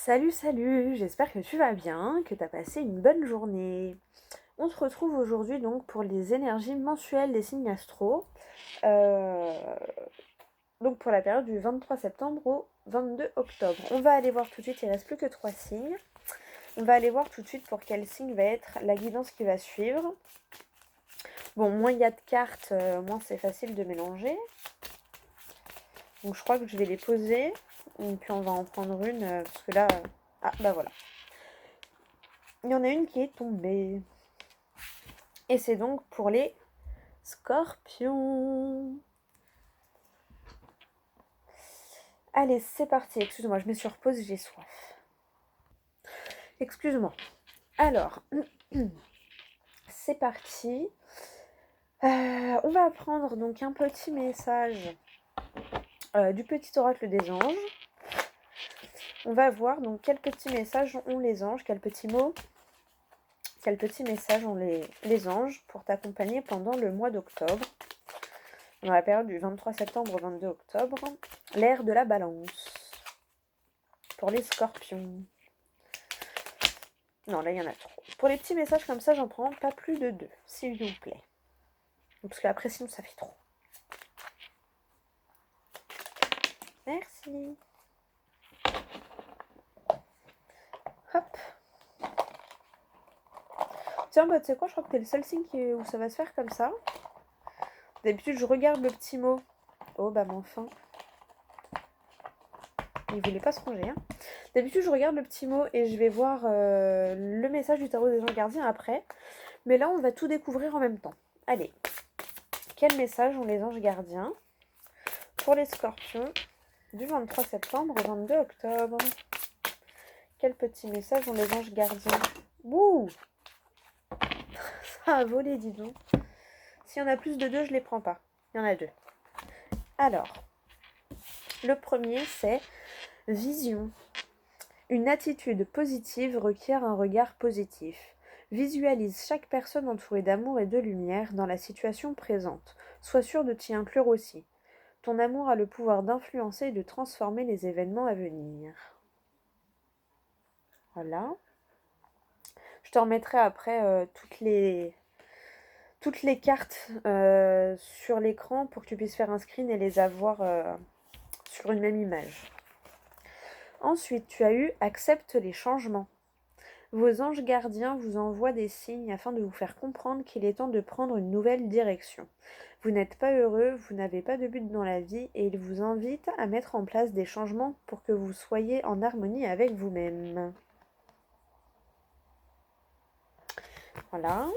Salut, salut, j'espère que tu vas bien, que tu as passé une bonne journée. On se retrouve aujourd'hui donc pour les énergies mensuelles des signes astro, euh, donc pour la période du 23 septembre au 22 octobre. On va aller voir tout de suite, il ne reste plus que 3 signes. On va aller voir tout de suite pour quel signe va être la guidance qui va suivre. Bon, moins il y a de cartes, moins c'est facile de mélanger. Donc je crois que je vais les poser, et puis on va en prendre une, parce que là... Ah, bah voilà. Il y en a une qui est tombée. Et c'est donc pour les scorpions. Allez, c'est parti. Excuse-moi, je me suis repose, j'ai soif. Excuse-moi. Alors, c'est parti. On va prendre donc un petit message du petit oracle des anges. On va voir donc quels petits messages ont les anges, quels petits mots, quels petits messages ont les anges pour t'accompagner pendant le mois d'octobre. Dans la période du 23 septembre au 22 octobre, l'ère de la balance. Pour les scorpions. Non, là, il y en a trop. Pour les petits messages comme ça, j'en prends pas plus de 2, s'il vous plaît. Parce qu'après, sinon, ça fait trop. Merci. Hop. Tiens, bah, tu sais quoi, je crois que t'es le seul signe où ça va se faire comme ça. D'habitude, je regarde le petit mot. Oh, bah, mais enfin. Il voulait pas se ranger, hein. D'habitude, je regarde le petit mot et je vais voir le message du tarot des anges gardiens après. Mais là, on va tout découvrir en même temps. Allez. Quel message ont les anges gardiens pour les scorpions du 23 septembre au 22 octobre? Quel petit message ont les anges gardiens? Wouh! Ça a volé, dis donc. S'il y en a plus de 2, je les prends pas. Il y en a 2. Alors, le premier, c'est vision. Une attitude positive requiert un regard positif. Visualise chaque personne entourée d'amour et de lumière dans la situation présente. Sois sûr de t'y inclure aussi. Ton amour a le pouvoir d'influencer et de transformer les événements à venir. Voilà. Je te remettrai après toutes les cartes sur l'écran pour que tu puisses faire un screen et les avoir sur une même image. Ensuite, tu as eu accepte les changements. Vos anges gardiens vous envoient des signes afin de vous faire comprendre qu'il est temps de prendre une nouvelle direction. Vous n'êtes pas heureux, vous n'avez pas de but dans la vie et ils vous invitent à mettre en place des changements pour que vous soyez en harmonie avec vous-même. Voilà.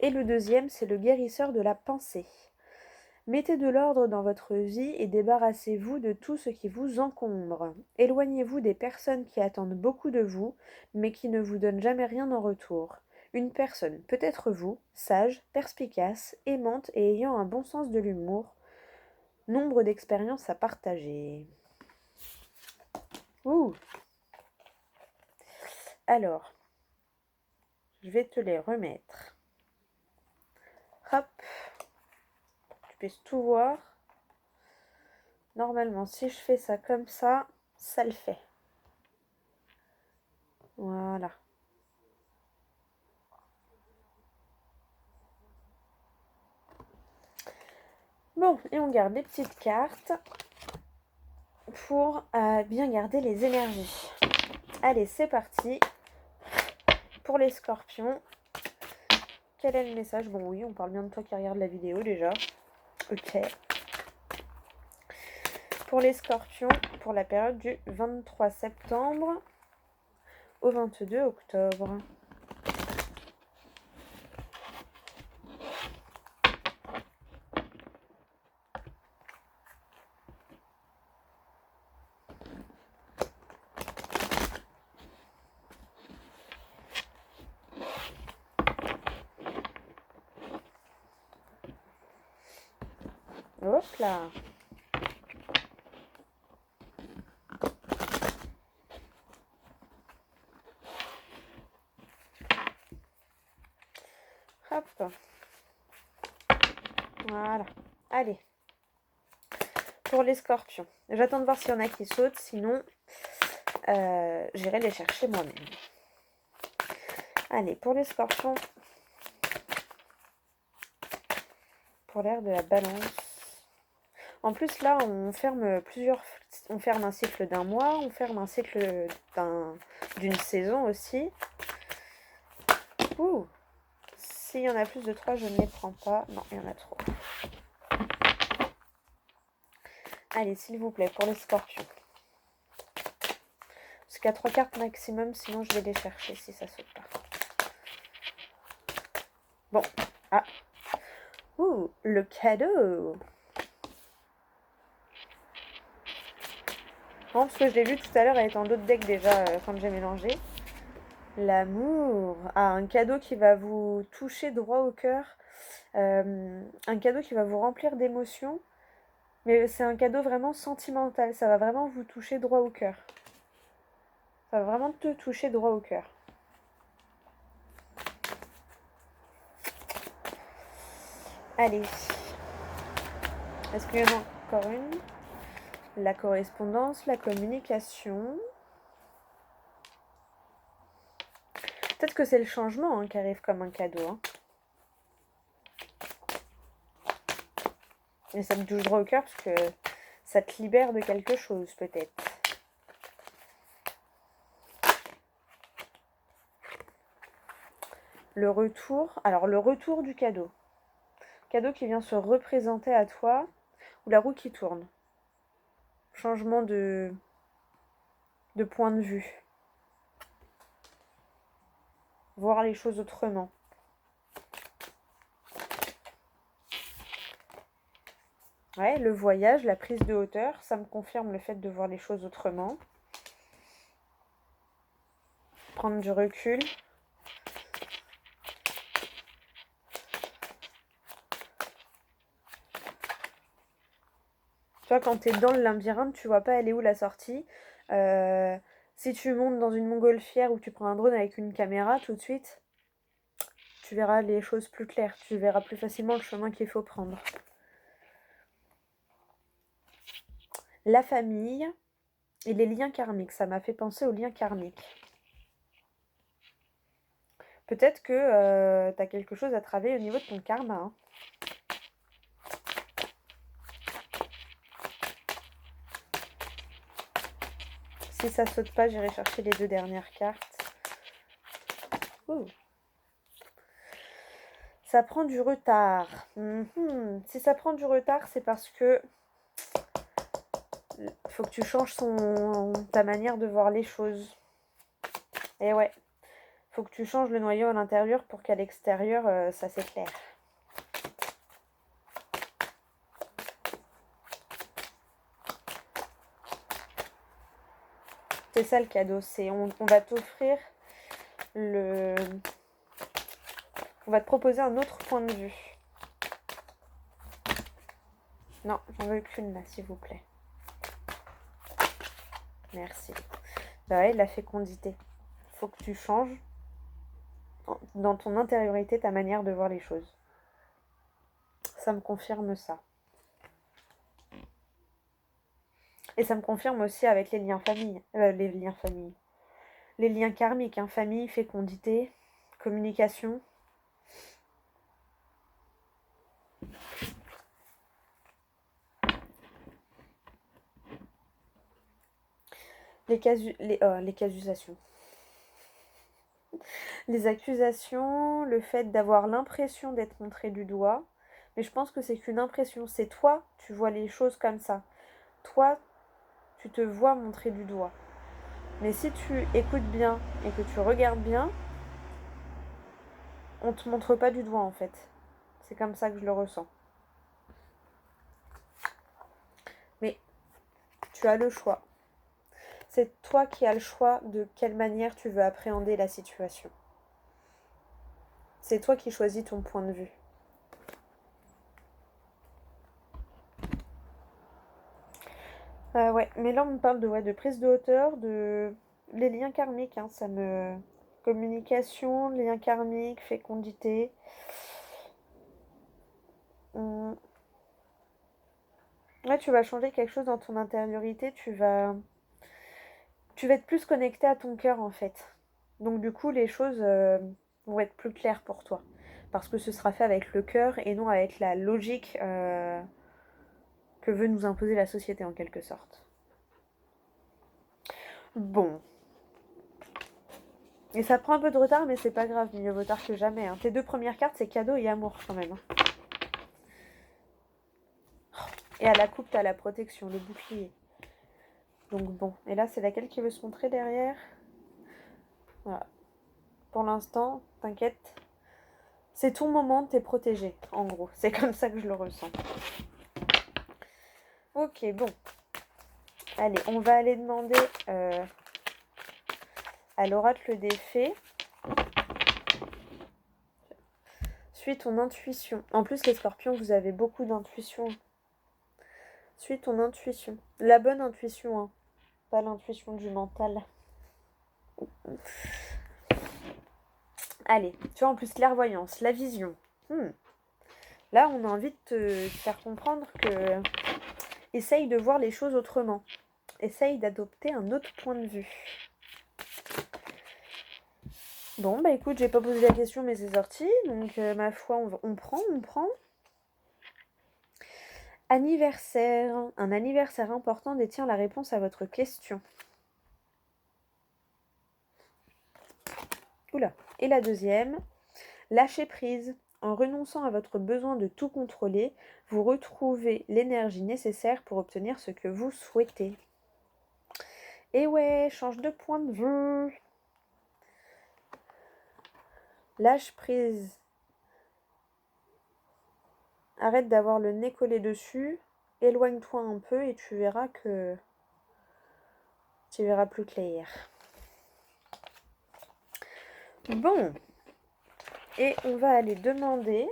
Et le deuxième, c'est le guérisseur de la pensée. Mettez de l'ordre dans votre vie et débarrassez-vous de tout ce qui vous encombre. Éloignez-vous des personnes qui attendent beaucoup de vous, mais qui ne vous donnent jamais rien en retour. Une personne, peut-être vous, sage, perspicace, aimante et ayant un bon sens de l'humour. Nombre d'expériences à partager. Ouh. Alors, je vais te les remettre. Hop. Tu puisses tout voir. Normalement, si je fais ça comme ça le fait. Voilà. Bon, et on garde les petites cartes pour bien garder les énergies. Allez, c'est parti. Pour les scorpions, quel est le message? Bon, oui, on parle bien de toi qui regarde la vidéo déjà. Ok. Pour les scorpions, pour la période du 23 septembre au 22 octobre. Hop là. Hop. Voilà. Allez. Pour les scorpions. J'attends de voir s'il y en a qui sautent, sinon j'irai les chercher moi-même. Allez, pour les scorpions, pour l'air de la balance. En plus, là, on ferme un cycle d'un mois, on ferme un cycle d'une saison aussi. Ouh! S'il y en a plus de 3, je ne les prends pas. Non, il y en a trop. Allez, s'il vous plaît, pour les scorpions. Parce qu'il y a 3 cartes maximum, sinon je vais les chercher si ça saute pas. Bon. Ah. Ouh, le cadeau. Non, parce que je l'ai vu tout à l'heure, elle était en d'autres decks déjà quand j'ai mélangé. L'amour. Ah, un cadeau qui va vous toucher droit au cœur. Un cadeau qui va vous remplir d'émotions. Mais c'est un cadeau vraiment sentimental. Ça va vraiment vous toucher droit au cœur. Ça va vraiment te toucher droit au cœur. Allez. Est-ce qu'il y en a encore une? La correspondance, la communication. Peut-être que c'est le changement qui arrive comme un cadeau. Hein. Et ça me touche droit au cœur parce que ça te libère de quelque chose peut-être. Le retour. Alors le retour du cadeau. Cadeau qui vient se représenter à toi. Ou la roue qui tourne. Changement de point de vue. Voir les choses autrement. Ouais, le voyage, la prise de hauteur, ça me confirme le fait de voir les choses autrement. Prendre du recul. Tu vois, quand tu es dans le labyrinthe, tu vois pas elle est où la sortie. Si tu montes dans une montgolfière ou tu prends un drone avec une caméra, tout de suite, tu verras les choses plus claires. Tu verras plus facilement le chemin qu'il faut prendre. La famille et les liens karmiques. Ça m'a fait penser aux liens karmiques. Peut-être que tu as quelque chose à travailler au niveau de ton karma. Hein. Si ça saute pas, j'irai chercher les 2 dernières cartes. Ouh. Ça prend du retard. Si ça prend du retard, c'est parce que faut que tu changes ta manière de voir les choses. Et ouais, faut que tu changes le noyau à l'intérieur pour qu'à l'extérieur, ça s'éclaire. C'est ça le cadeau, c'est on va t'offrir on va te proposer un autre point de vue. Non, j'en veux qu'une là, s'il vous plaît. Merci. Bah ouais, la fécondité. Faut que tu changes dans ton intériorité ta manière de voir les choses. Ça me confirme ça. Et ça me confirme aussi avec les liens famille. Les liens karmiques, hein, famille, fécondité, communication. Les accusations. Les accusations, le fait d'avoir l'impression d'être montré du doigt. Mais je pense que c'est qu'une impression. C'est toi, tu vois les choses comme ça. Toi, tu te vois montrer du doigt. Mais si tu écoutes bien et que tu regardes bien, on te montre pas du doigt en fait. C'est comme ça que je le ressens. Mais tu as le choix. C'est toi qui as le choix de quelle manière tu veux appréhender la situation. C'est toi qui choisis ton point de vue. Ouais, mais là on me parle de prise de hauteur, de les liens karmiques, hein, ça me... Communication, liens karmiques, fécondité. Là tu vas changer quelque chose dans ton intériorité, tu vas tu vas être plus connecté à ton cœur en fait. Donc du coup, les choses vont être plus claires pour toi. Parce que ce sera fait avec le cœur et non avec la logique que veut nous imposer la société en quelque sorte. Bon. Et ça prend un peu de retard, mais c'est pas grave, mieux vaut tard que jamais. Hein. Tes deux premières cartes, c'est cadeau et amour quand même. Hein. Et à la coupe, t'as la protection, le bouclier. Donc bon. Et là, c'est laquelle qui veut se montrer derrière? Voilà. Pour l'instant, t'inquiète. C'est ton moment, t'es protégé, en gros. C'est comme ça que je le ressens. Ok, bon. Allez, on va aller demander à l'oracle des fées. Suis ton intuition. En plus, les scorpions, vous avez beaucoup d'intuition. Suis ton intuition. La bonne intuition, hein. Pas l'intuition du mental. Allez, tu vois, en plus, clairvoyance, la vision. Là, on a envie de te faire comprendre que... Essaye de voir les choses autrement. Essaye d'adopter un autre point de vue. Bon, bah écoute, j'ai pas posé la question, mais c'est sorti. Donc, ma foi, on prend. Anniversaire. Un anniversaire important détient la réponse à votre question. Oula. Et la deuxième. Lâcher prise. En renonçant à votre besoin de tout contrôler, vous retrouvez l'énergie nécessaire pour obtenir ce que vous souhaitez. Et ouais, change de point de vue. Lâche prise. Arrête d'avoir le nez collé dessus. Éloigne-toi un peu et tu verras que tu verras plus clair. Bon. Et on va aller demander...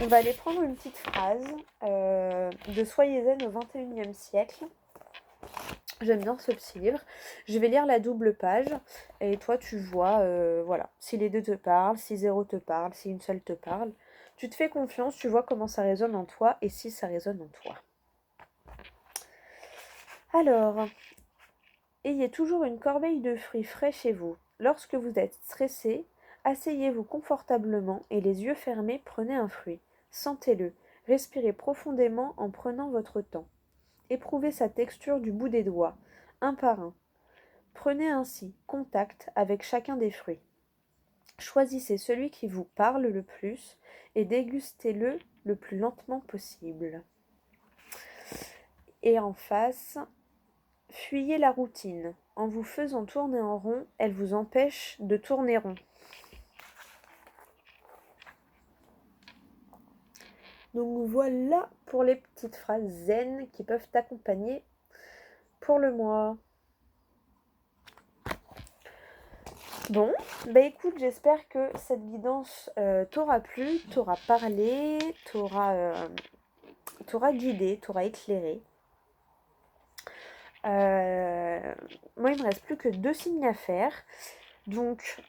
On va aller prendre une petite phrase de Soyez zen au XXIe siècle. J'aime bien ce petit livre. Je vais lire la double page et toi tu vois, voilà, si les deux te parlent, si zéro te parle, si une seule te parle. Tu te fais confiance, tu vois comment ça résonne en toi et si ça résonne en toi. Alors, ayez toujours une corbeille de fruits frais chez vous. Lorsque vous êtes stressé, asseyez-vous confortablement et les yeux fermés, prenez un fruit. Sentez-le. Respirez profondément en prenant votre temps. Éprouvez sa texture du bout des doigts, un par un. Prenez ainsi contact avec chacun des fruits. Choisissez celui qui vous parle le plus et dégustez-le le plus lentement possible. Et en face, fuyez la routine. En vous faisant tourner en rond, elle vous empêche de tourner rond. Donc voilà pour les petites phrases zen qui peuvent t'accompagner pour le mois. Bon, bah écoute, j'espère que cette guidance t'aura plu, t'aura parlé, t'aura guidé, t'aura éclairé. Moi, il me reste plus que 2 signes à faire. Donc,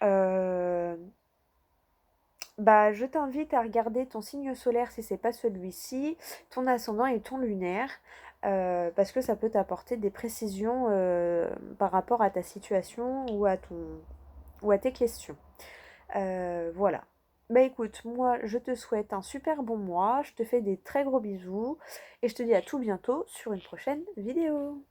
bah, je t'invite à regarder ton signe solaire si c'est pas celui-ci, ton ascendant et ton lunaire, parce que ça peut t'apporter des précisions par rapport à ta situation ou à tes questions. Voilà. Bah écoute, moi je te souhaite un super bon mois, je te fais des très gros bisous et je te dis à tout bientôt sur une prochaine vidéo.